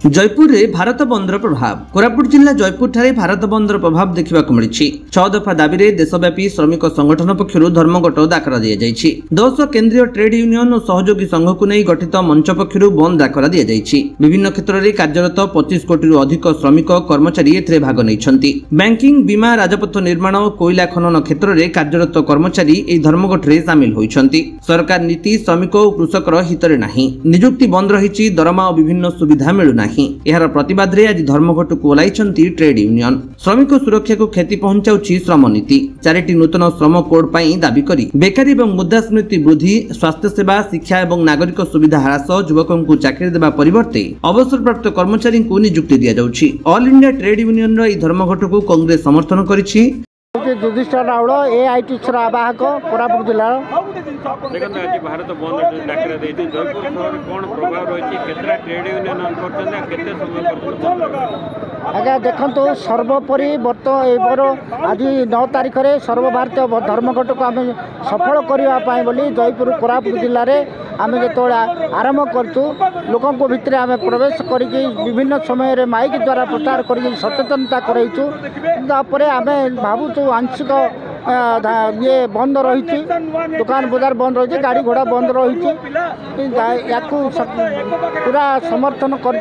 जयपुर में भारत बंदर प्रभाव कोरापुट जिला जयपुर ठारे भारत बंदर प्रभाव देखा मिली 6 दफा दाबी देशव्यापी श्रमिक संगठन पक्षर धर्मघट डाकरा दी जाइए। 10 केंद्रीय ट्रेड यूनियन और सहयोगी संघ को नहीं गठित मंच पक्षर बंद डाकरा दी जाइए। विभिन्न क्षेत्र में कार्यरत 25 कोटी अधिक श्रमिक कर्मचारी एथिरे भाग नहीं। बैंकिंग, बीमा, राजपथ निर्माण और कोयला खनन क्षेत्र में कार्यरत कर्मचारी यह धर्मघट में सामिल होती। सरकार नीति श्रमिक और कृषकर हितरे नहीं। निजुक्ति बंद रही, दरमा और विभिन्न सुविधा मिलूना। यार प्रतिवाद रे आज धर्मघट को ओह्लाइछन्ती ट्रेड यूनियन। श्रमिक सुरक्षा को क्षति पहुंचाउछि श्रम नीति। 4टी नूतन श्रम कोड पर दाबी करी बेकारी और मुद्रास्मृति वृद्धि, स्वास्थ्य सेवा, शिक्षा और नागरिक सुविधा ह्रास, युवकों को चाकरी देवा परिवर्ते अवसरप्राप्त कर्मचारी को नियुक्ति दिया जाउछि। ऑल इंडिया ट्रेड यूनियन रो धर्मघट को कांग्रेस समर्थन करिछि। युधिष्ठिर राउल एआईटीसी आवाहक कोरापुट जिला देखते आज भारत बंद डाकरा देती जयपुर शहर कौन प्रभाव रही ट्रेड यूनियन आज्ञा देखु सर्वोपरि बर्तर आज 9 तारिख में सर्वभारतीय धर्मघट को आम सफल करने बोली जयपुर कोरापुट जिले में आम जो आरंभ करूँ लोकों भितर आम प्रवेश कर विभिन्न समय माइक द्वारा प्रचार कर सचेतनता कराइचु। तापर आम भावुँ आंशिक ये बंद रही, दुकान बजार बंद रही, गाड़ी घोड़ा बंद रही, या पूरा समर्थन कर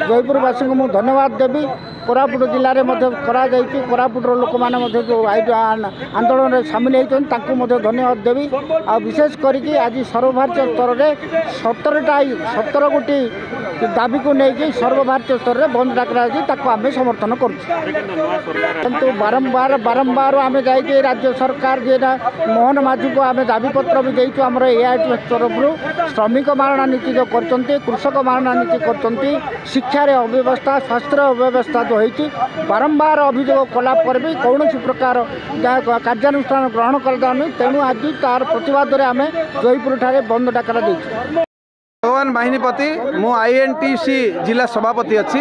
जयपुरवासी को मुझे धन्यवाद देवी। कोरापुट जिले में कोरापुटर लोक मैंने जो आंदोलन में सामिल होती धन्यवाद देवी। आ विशेष करके आज सर्वभारतीय स्तर में 17 गोटी दाबी को लेकिन सर्वभारतीय स्तर में बंद डाकरा आम समर्थन करूँ। बारंबार आम जाइए राज्य सरकार जे मोहन माझी को आम दाबीपत्र भी देचु। आम एआईटी तरफ श्रमिक मारणा नीति जो कर, कृषक मारणा नीति कर, शिक्षा अव्यवस्था, स्वास्थ्य अव्यवस्था जो होती बारंबार अभियोग कलापर भी कौन प्रकार कार्यानुष्ठान ग्रहण कर तेणु आज तार प्रतिवाद आम जयपुर ठारे बंद डाकरा देचु। भगवान बाहिनीपति मु आईएनटीसी जिला सभापति अच्छी।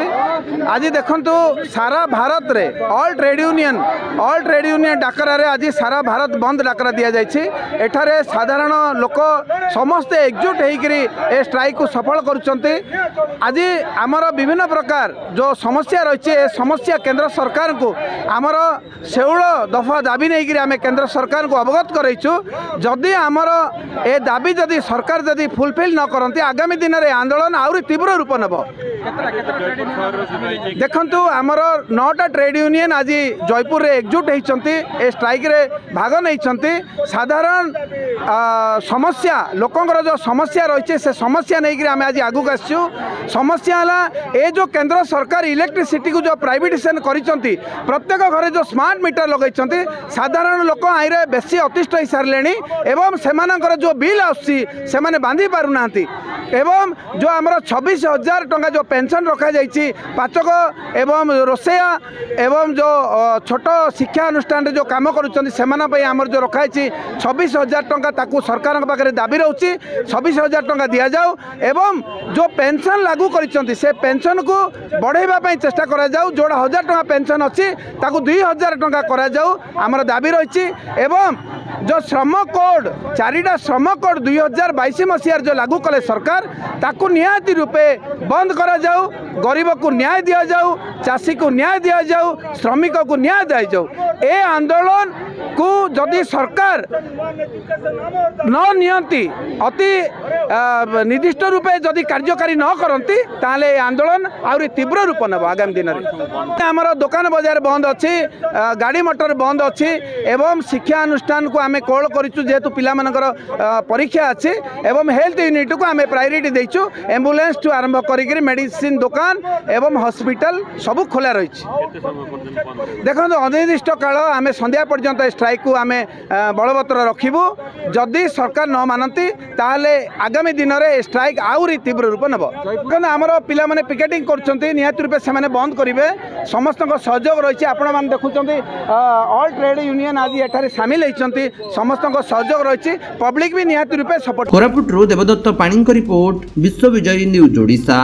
आज देखंतु सारा भारत रे ऑल ट्रेड यूनियन डाकरा रे आज सारा भारत बंद डाकरा दिया जाइछि। एठारे साधारण लोक समस्ते एकजुट होकरी ए स्ट्राइक को सफल करुचंती। आज आमर विभिन्न प्रकार जो समस्या रही है समस्या केंद्र सरकार को आमर 16 दफा दाबी नहीं करी आम केंद्र सरकार को अवगत करइछु। जदि आमर ए दाबी जदि सरकार जदि फुलफिल न करंती आगामी दिन में आंदोलन आउरी तीव्र रूप नेब। देखंतु आमर 9टा ट्रेड यूनियन आज जयपुर रे एकजुट होती ए स्ट्राइक रे भाग नहीं। साधारण समस्या लोकंर जो समस्या रही से समस्या नहीं आम आज आगू आसु। समस्या है ए जो केंद्र सरकार इलेक्ट्रिसिटी को जो प्राइवेटाइजेशन करिसंती, प्रत्येक घरे जो स्मार्ट मीटर लगैछंती साधारण लोक आईरे बेसी अतिष्ठ हो सारे एवं सेमानकर जो बिल आसी से बांधी पारु नांती। एवं जो आमर 26,000 टंका जो पेंशन रखा जाइए पाचक एवं रोसैया एवं जो छोट शिक्षा अनुष्ठान जो काम करुँच आमर जो रखाई 26,000 टंका ताकू सरकार पाखे दाबी रोचे 26,000 टंका दि जाऊ। एवं जो पेंशन लागू कर से पेंशन को बढ़ाई चेष्टा करा जाऊ। जोड़ा 1000 टंका पेंशन अच्छी ताकू 2000 टंका करा जाऊ आमर दाबी रही। एवं जो श्रम कोड 4टा श्रम कोड 2022 मसीह जो लागू कले सरकार ताकू निहाती रूपे बंद करा जाऊ। गरीब को न्याय दिया जाऊ, चाषी को न्याय दिया जाऊ, श्रमिक को न्याय दिया जाऊ। ए आंदोलन को जदि सरकार न नियंती अति निर्दिष्ट रूपे जदि कार्यकारी न करती ताले आंदोलन आउरी तीव्र रूप नेब आगामी दिन में। आमर दुकान बजार बंद अच्छी, गाड़ी मोटर बंद अच्छी एवं शिक्षा अनुष्ठान को आम कॉल करूँ जेहेतु पिलामानकर परीक्षा अच्छी एवं हेल्थ यूनिट को आम प्रायोरिटी देचु। एम्बुलेंस टू आरंभ करिक मेडिसिन दुकान एवं हॉस्पिटल सब खोला रही। देखो अनिर्दिष्ट काल आम संध्या पर्यंत स्ट्राइक को आम बलवत्तर रखिबू। जदि सरकार न मानती ताले आगामी दिन में स्ट्राइक आउरी तीव्र रूप नेब। आमर पिला माने पिकेटिंग करछंती निहाती रूपे से बंद करेंगे समस्त सहयोग रही। आपण मैंने देखुं ऑल ट्रेड यूनियन आज एठारे सामिल होती समस्त सहयोग रही। पब्लिक भी निहाती रूपे सपोर्ट। कोरापुट देवदत्त पाणी रिपोर्ट, विश्व विजय न्यूज ओडिशा।